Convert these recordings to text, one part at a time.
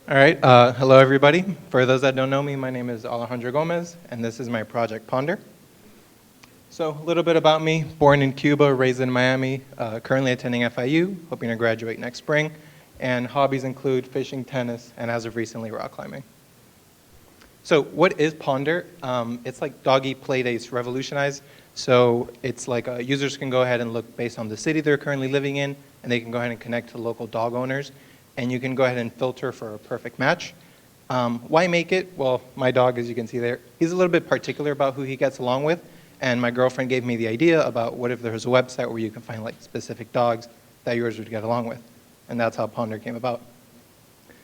All right, hello everybody. For those that don't know me, my name is Alejandro, and this is my project Pawnder. So a little bit about me, born in Cuba, raised in Miami, currently attending FIU, hoping to graduate next spring, and hobbies include fishing, tennis, and as of recently, rock climbing. So what is Pawnder? It's like doggy playdates revolutionized. So it's like users can go ahead and look based on the city they're currently living in, and they can go ahead and connect to local dog owners, and you can go ahead and filter for a perfect match. Why make it? Well, my dog, as you can see there, he's a little bit particular about who he gets along with, and my girlfriend gave me the idea about what if there was a website where you can find like specific dogs that yours would get along with, and that's how Pawnder came about.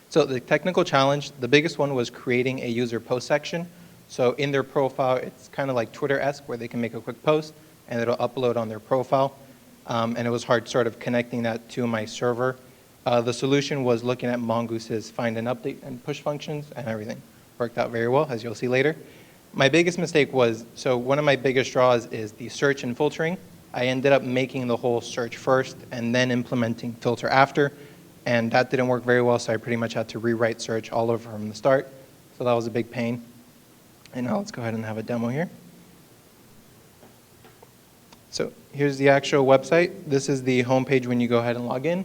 So the technical challenge, the biggest one was creating a user post section. So in their profile, it's kind of like Twitter-esque where they can make a quick post and it'll upload on their profile. And it was hard sort of connecting that to my server. The solution was looking at Mongoose's find and update and push functions, and everything worked out very well, as you'll see later. My biggest mistake was, so one of my biggest draws is the search and filtering. I ended up making the whole search first and then implementing filter after. And that didn't work very well, so I pretty much had to rewrite search all over from the start. So that was a big pain. And now let's go ahead and have a demo here. So here's the actual website. This is the homepage when you go ahead and log in.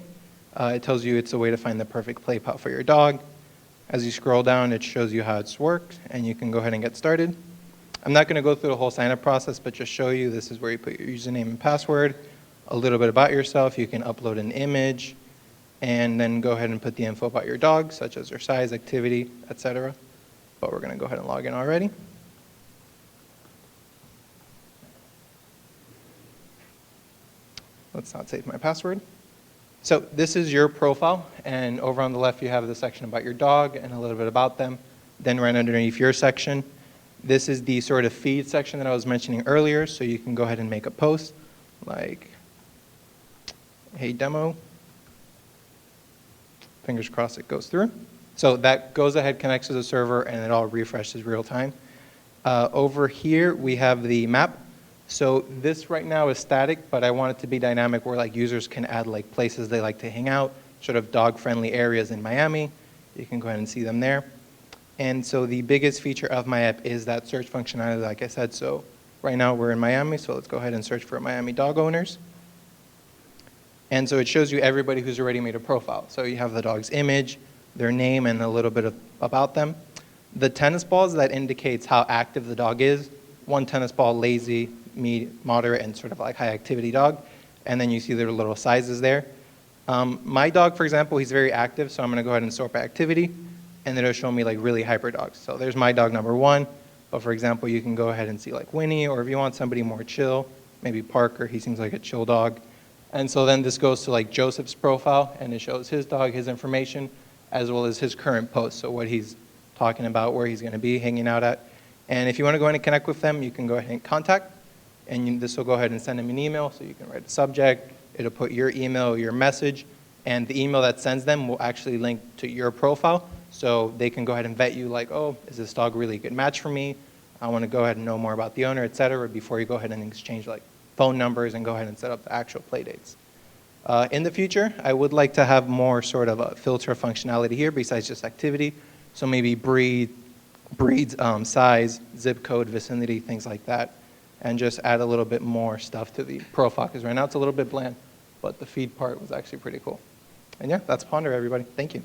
It tells you it's a way to find the perfect play pot for your dog. As you scroll down, it shows you how it's worked, and you can go ahead and get started. I'm not going to go through the whole sign-up process, but just show you this is where you put your username and password, a little bit about yourself. You can upload an image, and then go ahead and put the info about your dog, such as their size, activity, etc. But we're going to go ahead and log in already. Let's not save my password. So this is your profile, and over on the left you have the section about your dog and a little bit about them. Then right underneath your section, this is the sort of feed section that I was mentioning earlier, so you can go ahead and make a post like, hey demo. Fingers crossed it goes through. So that goes ahead, connects to the server, and it all refreshes real time. Over here, we have the map. So this right now is static, but I want it to be dynamic where like users can add like places they like to hang out, sort of dog-friendly areas in Miami. You can go ahead and see them there. And so the biggest feature of my app is that search functionality, like I said. So right now we're in Miami, so let's go ahead and search for Miami dog owners. And so it shows you everybody who's already made a profile. So you have the dog's image, their name, and a little bit about them. The tennis balls, that indicates how active the dog is. One tennis ball, lazy, moderate, and sort of like high activity dog. And then you see their little sizes there. My dog, for example, he's very active, so I'm going to go ahead and sort by activity. And then it'll show me like really hyper dogs. So there's my dog number 1. But for example, you can go ahead and see like Winnie, or if you want somebody more chill, maybe Parker. He seems like a chill dog. And so then this goes to like Joseph's profile, and it shows his dog, his information, as well as his current post, so what he's talking about, where he's going to be hanging out at. And if you want to go ahead and connect with them, you can go ahead and contact, and this will go ahead and send them an email, so you can write a subject, it'll put your email, your message, and the email that sends them will actually link to your profile, so they can go ahead and vet you like, oh, is this dog really a good match for me? I want to go ahead and know more about the owner, etc., before you go ahead and exchange like phone numbers and go ahead and set up the actual play dates. In the future, I would like to have more sort of a filter functionality here besides just activity. So maybe breeds, size, zip code, vicinity, things like that. And just add a little bit more stuff to the profile, because right now it's a little bit bland, but the feed part was actually pretty cool. And yeah, that's Pawnder, everybody. Thank you.